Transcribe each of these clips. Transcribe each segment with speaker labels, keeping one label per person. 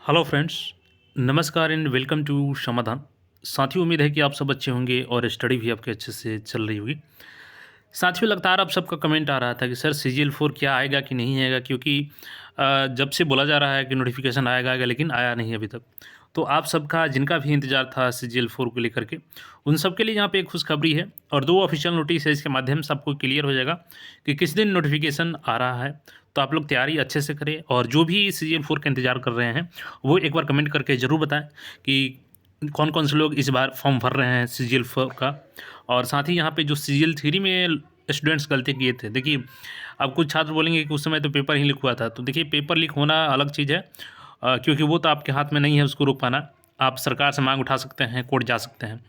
Speaker 1: Hello friends, नमस्कार and welcome to समाधान। साथियों, उम्मीद है कि आप सब अच्छे होंगे और स्टडी भी आपके अच्छे से चल रही होगी। साथियों, लगातार आप सबका कमेंट आ रहा था कि सर CGL4 क्या आएगा कि नहीं आएगा, क्योंकि जब से बोला जा रहा है कि नोटिफिकेशन आएगा लेकिन आया नहीं अभी तक। तो आप सबका जिनका भी इंतज़ार था CGL4 को लेकर के, उन सब के लिए यहाँ पे एक खुशखबरी है और 2 ऑफिशियल नोटिस है। इसके माध्यम से आपको क्लियर हो जाएगा कि किस दिन नोटिफिकेशन आ रहा है। तो आप लोग तैयारी अच्छे से करें और जो भी CGL4 का इंतज़ार कर रहे हैं, वो एक बार कमेंट करके ज़रूर बताएं कि कौन-कौन से लोग इस बार फॉर्म भर रहे हैं CGL4 का। और साथ ही यहाँ पे जो CGL3 में स्टूडेंट्स गलती किए थे, देखिए अब कुछ छात्र बोलेंगे कि उस समय तो पेपर ही लीक हुआ था। तो देखिए, पेपर लीक होना अलग चीज़ है, क्योंकि वो तो आपके हाथ में नहीं है उसको रोक पाना। आप सरकार से मांग उठा सकते हैं, कोर्ट जा सकते हैं,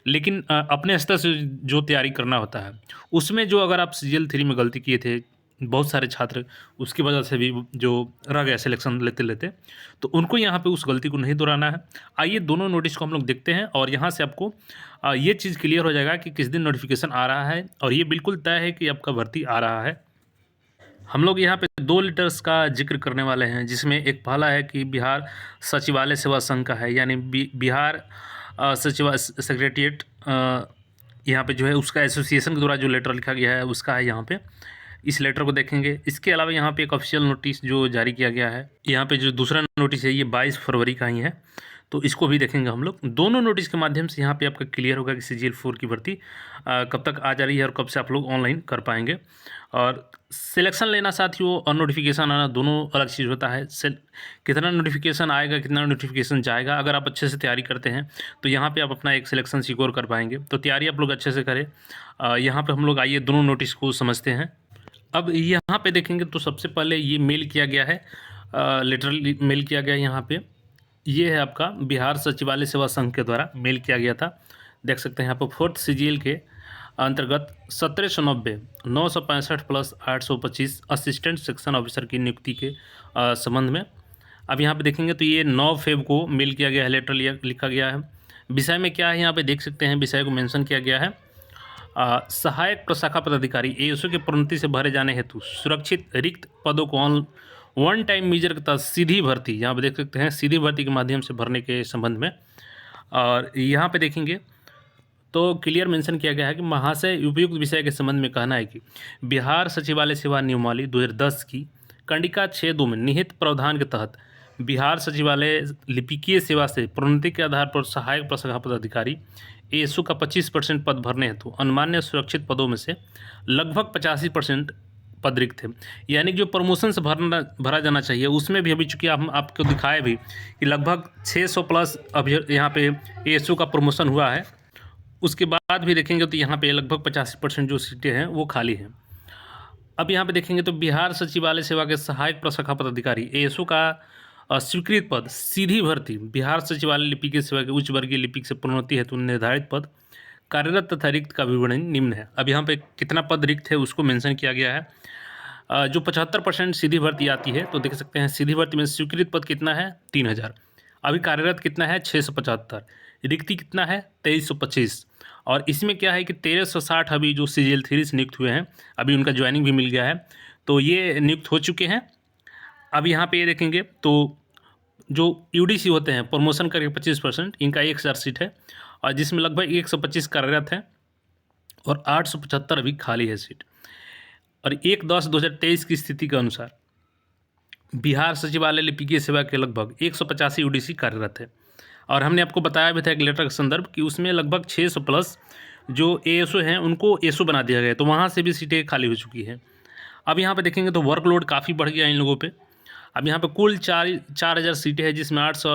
Speaker 1: लेकिन अपने स्तर से जो तैयारी करना होता है, उसमें जो अगर आप CGL3 में गलती किए थे, बहुत सारे छात्र उसकी वजह से भी जो रह गए सिलेक्शन लेते-लेते, तो उनको यहाँ पे उस गलती को नहीं दोहराना है। आइए दोनों नोटिस को हम लोग देखते हैं और यहाँ से आपको ये चीज़ क्लियर हो जाएगा कि किस दिन नोटिफिकेशन आ रहा है और ये बिल्कुल तय है कि आपका भर्ती आ रहा है। हम लोग यहाँ पे 2 लेटर्स का जिक्र करने वाले हैं, जिसमें एक पहला है कि बिहार सचिवालय सेवा संघ का है, यानी बिहार सचिवा सेक्रेटेरिएट यहाँ पे जो है उसका एसोसिएशन के द्वारा जो लेटर लिखा गया है उसका है यहाँ पे। इस लेटर को देखेंगे। इसके अलावा यहाँ पे एक ऑफिशियल नोटिस जो जारी किया गया है, यहाँ पे जो दूसरा नोटिस है ये 22 फरवरी का ही है, तो इसको भी देखेंगे हम लोग। दोनों नोटिस के माध्यम से यहाँ पे आपका क्लियर होगा कि CGL4 की भर्ती कब तक आ जा रही है और कब से आप लोग ऑनलाइन कर पाएंगे। और सिलेक्शन लेना साथियों और नोटिफिकेशन आना दोनों अलग चीज़ होता है। कितना नोटिफिकेशन आएगा, कितना नोटिफिकेशन जाएगा, अगर आप अच्छे से तैयारी करते हैं तो यहाँ पे आप अपना एक सिलेक्शन सिक्योर कर पाएंगे। तो तैयारी आप लोग अच्छे से करें। यहाँ पे हम लोग आइए दोनों नोटिस को समझते हैं। अब यहाँ पे देखेंगे तो सबसे पहले ये मेल किया गया है, लिटरली मेल किया गया है यहाँ पे। ये है आपका बिहार सचिवालय सेवा संघ के द्वारा मेल किया गया था। देख सकते हैं यहाँ पर 4th CGL के अंतर्गत 1790 965 प्लस 825 असिस्टेंट सेक्शन ऑफिसर की नियुक्ति के संबंध में। अब यहाँ पे देखेंगे तो ये 9 फेब को मेल किया गया है, लेटर लिखा गया है। विषय में क्या है यहाँ पे देख सकते हैं, विषय को मेंशन किया गया है। सहायक प्रशाखा पदाधिकारी ASO के प्रोन्नति से भरे जाने हेतु सुरक्षित रिक्त पदों को वन टाइम मीजर के तहत सीधी भर्ती, यहाँ पे देख सकते हैं सीधी भर्ती के माध्यम से भरने के संबंध में। और यहाँ पे देखेंगे तो क्लियर मेंशन किया गया है कि महाशय उपयुक्त विषय के संबंध में कहना है कि बिहार सचिवालय सेवा नियमावली 2010 की कंडिका 6(2) में निहित प्रावधान के तहत बिहार सचिवालय लिपिकीय सेवा से प्रोन्नति के आधार पर सहायक प्रशाखा पदाधिकारी ASO का 25% पद भरने हेतु अनुमान्य सुरक्षित पदों में से लगभग 85% पद रिक्त थे। यानी कि जो प्रमोशन से भरा जाना चाहिए उसमें भी अभी चूँकि हम आपको दिखाए भी कि लगभग 600 प्लस अभी यहाँ पे ASO का प्रमोशन हुआ है। उसके बाद भी देखेंगे तो यहाँ पे लगभग 85% जो सीटें हैं वो खाली हैं। अब यहाँ पे देखेंगे तो बिहार सचिवालय सेवा के सहायक प्रशाखा पदाधिकारी ASO का स्वीकृत पद सीधी भर्ती बिहार सचिवालय लिपिकीय सेवा के उच्च वर्गीय लिपिक से प्रोन्नति हेतु निर्धारित पद कार्यरत तथा रिक्त का विवरण निम्न है। अब यहाँ पे कितना पद रिक्त है उसको मेंशन किया गया है। जो 75% सीधी भर्ती आती है, तो देख सकते हैं सीधी भर्ती में स्वीकृत पद कितना है 3000, अभी कार्यरत कितना है 675, रिक्ति कितना है 2325। और इसमें क्या है कि 1360 अभी जो CGL3 से नियुक्त हुए हैं, अभी उनका ज्वाइनिंग भी मिल गया है, तो ये नियुक्त हो चुके हैं। अब यहाँ पे ये देखेंगे तो जो UDC होते हैं प्रमोशन करके 25%, इनका 1000 सीट है और जिसमें लगभग 125 कार्यरत हैं और 875 अभी खाली है सीट। और 1/10/2023 की स्थिति के अनुसार बिहार सचिवालय लिपिकीय सेवा के लगभग 185 UDC कार्यरत है। और हमने आपको बताया भी था एक लेटर का संदर्भ कि उसमें लगभग 600 प्लस जो ASO हैं उनको ASO बना दिया गया, तो वहाँ से भी सीटें खाली हो चुकी हैं। अब यहाँ पे देखेंगे तो वर्कलोड काफ़ी बढ़ गया इन लोगों पे। अब यहाँ पे कुल 4000 सीटें हैं, जिसमें 800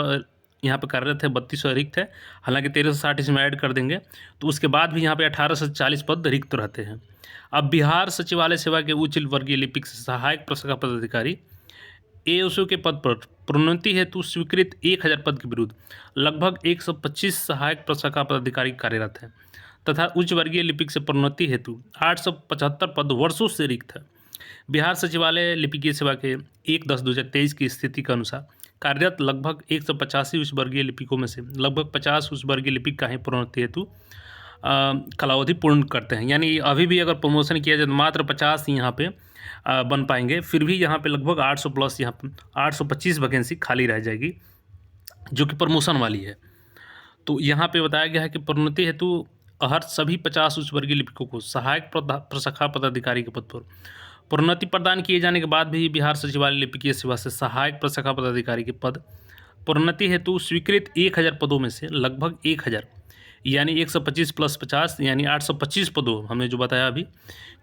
Speaker 1: यहाँ पे कार्यरत है, 3200 रिक्त है। हालांकि 1360 इसमें ऐड कर देंगे तो उसके बाद भी यहाँ पे 1840 पद रिक्त रहते हैं। अब बिहार सचिवालय सेवा के उच्च वर्गीय लिपिक सहायक प्रशाखा पदाधिकारी ASO के पद पर प्रोन्नति हेतु स्वीकृत 1000 पद के विरुद्ध लगभग 125 सहायक प्रशाखा पदाधिकारी कार्यरत हैं तथा उच्च वर्गीय लिपिक से प्रोन्नति हेतु 875 पद वर्षों से रिक्त है। बिहार सचिवालय लिपिकीय सेवा के 1/10/2023 की स्थिति के अनुसार कार्यरत लगभग 185 उच्च वर्गीय लिपिकों में से लगभग 50 उच्च वर्गीय लिपिक का ही प्रोन्नति हेतु कालावधि पूर्ण करते हैं। यानी अभी भी अगर प्रमोशन किया जाए तो मात्र 50 ही यहाँ पे बन पाएंगे, फिर भी यहाँ पे लगभग 800 प्लस यहाँ 825 वैकेंसी खाली रह जाएगी। जो कि प्रमोशन वाली है। तो यहाँ पे बताया गया है कि प्रोन्नति हेतु हर सभी 50 उच्च वर्गीय लिपिकों को सहायक प्रशाखा पदाधिकारी के पद पर प्रोन्नति प्रदान किए जाने के बाद भी बिहार सचिवालय लिपिकीय सेवा से सहायक प्रशाखा पदाधिकारी के पद प्रोन्नति हेतु स्वीकृत 1000 पदों में से लगभग 1000 यानी 125 प्लस 50 यानी 825 पदों हमने जो बताया अभी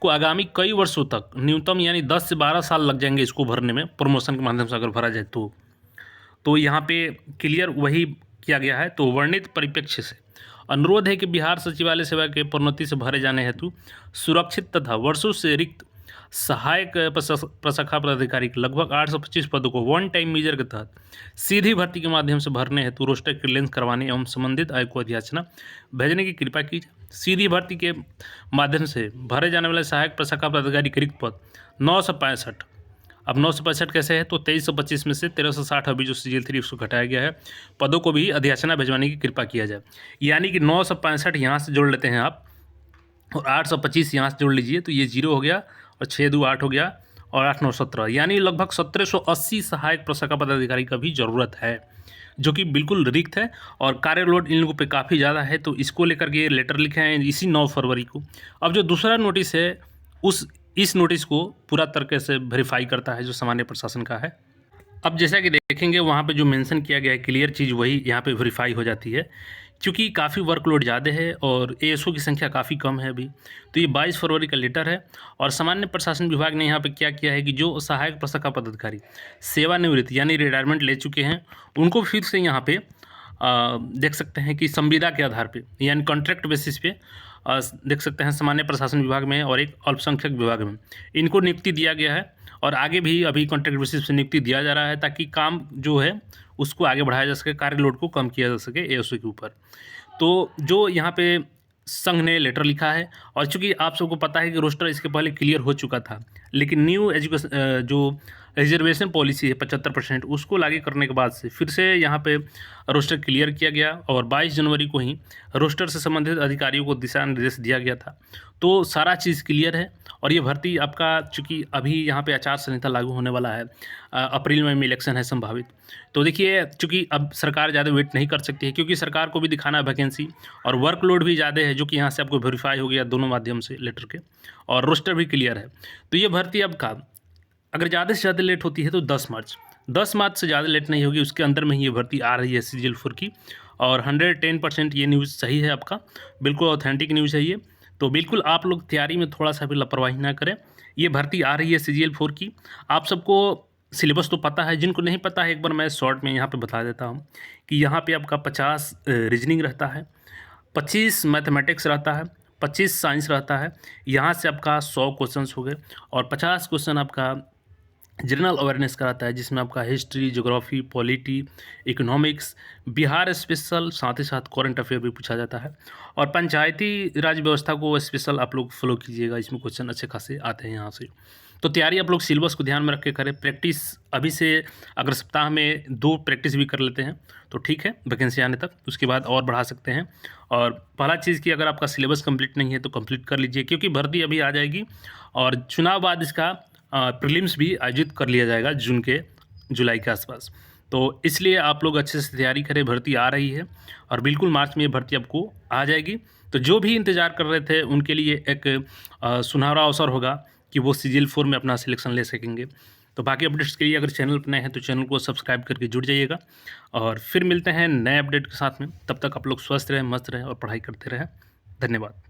Speaker 1: को आगामी कई वर्षों तक न्यूनतम यानी 10 से 12 साल लग जाएंगे इसको भरने में, प्रमोशन के माध्यम से अगर भरा जाए तो यहाँ पे क्लियर वही किया गया है। तो वर्णित परिप्रेक्ष्य से अनुरोध है कि बिहार सचिवालय सेवा के प्रोन्नति से भरे जाने हेतु सुरक्षित तथा वर्षों से रिक्त सहायक प्रशाखा पदाधिकारी के लगभग 825 पदों को वन टाइम मेजर के तहत सीधी भर्ती के माध्यम से भरने हेतु रोस्टर क्लियरेंस करवाने एवं संबंधित आयोग को अधियाचना भेजने की कृपा की जाए। सीधी भर्ती के माध्यम से भरे जाने वाले सहायक प्रशाखा पदाधिकारी के रिक्त पद 965। अब 965 कैसे है तो 2325 में से 1360 अभी जो सीजीएल 3 उसको घटाया गया है, पदों को भी अधियाचना भिजवाने की कृपा किया जाए। यानी कि 965 यहाँ से जोड़ लेते हैं आप और 825 यहाँ से जोड़ लीजिए तो ये 0 हो गया और 6 2 8 हो गया और 8 9 17 यानी लगभग 1780 सहायक प्रशाखा पदाधिकारी का भी ज़रूरत है, जो कि बिल्कुल रिक्त है और कार्यलोड इन लोगों पे काफ़ी ज़्यादा है। तो इसको लेकर के लेटर लिखे हैं इसी 9 फरवरी को। अब जो दूसरा नोटिस है इस नोटिस को पूरा तरीके से वेरीफाई करता है जो सामान्य प्रशासन का है। अब जैसा कि देखेंगे वहाँ पे जो मेंशन किया गया है क्लियर चीज़ वही यहाँ पे वेरीफाई हो जाती है, क्योंकि काफ़ी वर्कलोड ज़्यादा है और एएसओ की संख्या काफ़ी कम है अभी। तो ये 22 फरवरी का लेटर है और सामान्य प्रशासन विभाग ने यहाँ पे क्या किया है कि जो सहायक प्रशाखा पदाधिकारी सेवानिवृत्त यानी रिटायरमेंट ले चुके हैं उनको फिर से यहाँ पे देख सकते हैं कि संविदा के आधार पे यानी कॉन्ट्रैक्ट बेसिस पे देख सकते हैं सामान्य प्रशासन विभाग में और एक अल्पसंख्यक विभाग में इनको नियुक्ति दिया गया है और आगे भी अभी कॉन्ट्रैक्ट बेसिस पे नियुक्ति दिया जा रहा है ताकि काम जो है उसको आगे बढ़ाया जा सके, कार्यलोड को कम किया जा सके एएसओ के ऊपर। तो जो यहाँ पे संघ ने लेटर लिखा है और चूंकि आप सबको पता है कि रोस्टर इसके पहले क्लियर हो चुका था, लेकिन न्यू एजुकेशन जो रिजर्वेशन पॉलिसी है 75% उसको लागू करने के बाद से फिर से यहाँ पे रोस्टर क्लियर किया गया और 22 जनवरी को ही रोस्टर से संबंधित अधिकारियों को दिशा निर्देश दिया गया था। तो सारा चीज़ क्लियर है और ये भर्ती आपका चूँकि अभी यहाँ पे आचार संहिता लागू होने वाला है, अप्रैल में इलेक्शन है संभावित। तो देखिए चूँकि अब सरकार ज़्यादा वेट नहीं कर सकती है क्योंकि सरकार को भी दिखाना है वैकेंसी और वर्कलोड भी ज़्यादा है, जो कि यहाँ से आपको वेरीफाई हो गया दोनों माध्यम से लेटर के और रोस्टर भी क्लियर है। तो ये भर्ती अब का अगर ज़्यादा से ज़्यादा लेट होती है तो 10 मार्च से ज़्यादा लेट नहीं होगी, उसके अंदर में ही ये भर्ती आ रही है सीजीएल 4 की और 110% ये न्यूज़ सही है आपका, बिल्कुल ऑथेंटिक न्यूज़ है ये। तो बिल्कुल आप लोग तैयारी में थोड़ा सा भी लापरवाही ना करें, ये भर्ती आ रही है सीजीएल 4 की। आप सबको सिलेबस तो पता है, जिनको नहीं पता है एक बार मैं शॉर्ट में यहाँ पे बता देता हूँ कि यहाँ पे आपका 50 रीजनिंग रहता है, 25 मैथमेटिक्स रहता है, 25 साइंस रहता है, यहाँ से आपका 100 क्वेश्चंस हो गए और 50 क्वेश्चन आपका जनरल अवेयरनेस कराता है जिसमें आपका history, geography, polity, economics, Bihar special, साथ ही साथ करंट अफेयर भी पूछा जाता है और पंचायती राज व्यवस्था को स्पेशल आप लोग फॉलो कीजिएगा, इसमें क्वेश्चन अच्छे खासे आते हैं यहाँ से। तो तैयारी आप लोग सिलेबस को ध्यान में रख के करें, प्रैक्टिस अभी से अगर सप्ताह में 2 प्रैक्टिस भी कर लेते हैं तो ठीक है वैकेंसी आने तक, उसके बाद और बढ़ा सकते हैं। और पहला चीज़ कि अगर आपका सिलेबस कंप्लीट नहीं है तो कंप्लीट कर लीजिए, क्योंकि भर्ती अभी आ जाएगी और चुनाव बाद इसका प्रीलिम्स भी आयोजित कर लिया जाएगा जुलाई के आसपास। तो इसलिए आप लोग अच्छे से तैयारी करें, भर्ती आ रही है और बिल्कुल मार्च में ये भर्ती आपको आ जाएगी। तो जो भी इंतज़ार कर रहे थे उनके लिए एक सुनहरा अवसर होगा कि वो सीजीएल 4 में अपना सिलेक्शन ले सकेंगे। तो बाकी अपडेट्स के लिए अगर चैनल पर नए हैं तो चैनल को सब्सक्राइब करके जुड़ जाइएगा और फिर मिलते हैं नए अपडेट के साथ में। तब तक आप लोग स्वस्थ रहें, मस्त रहें और पढ़ाई करते रहें। धन्यवाद।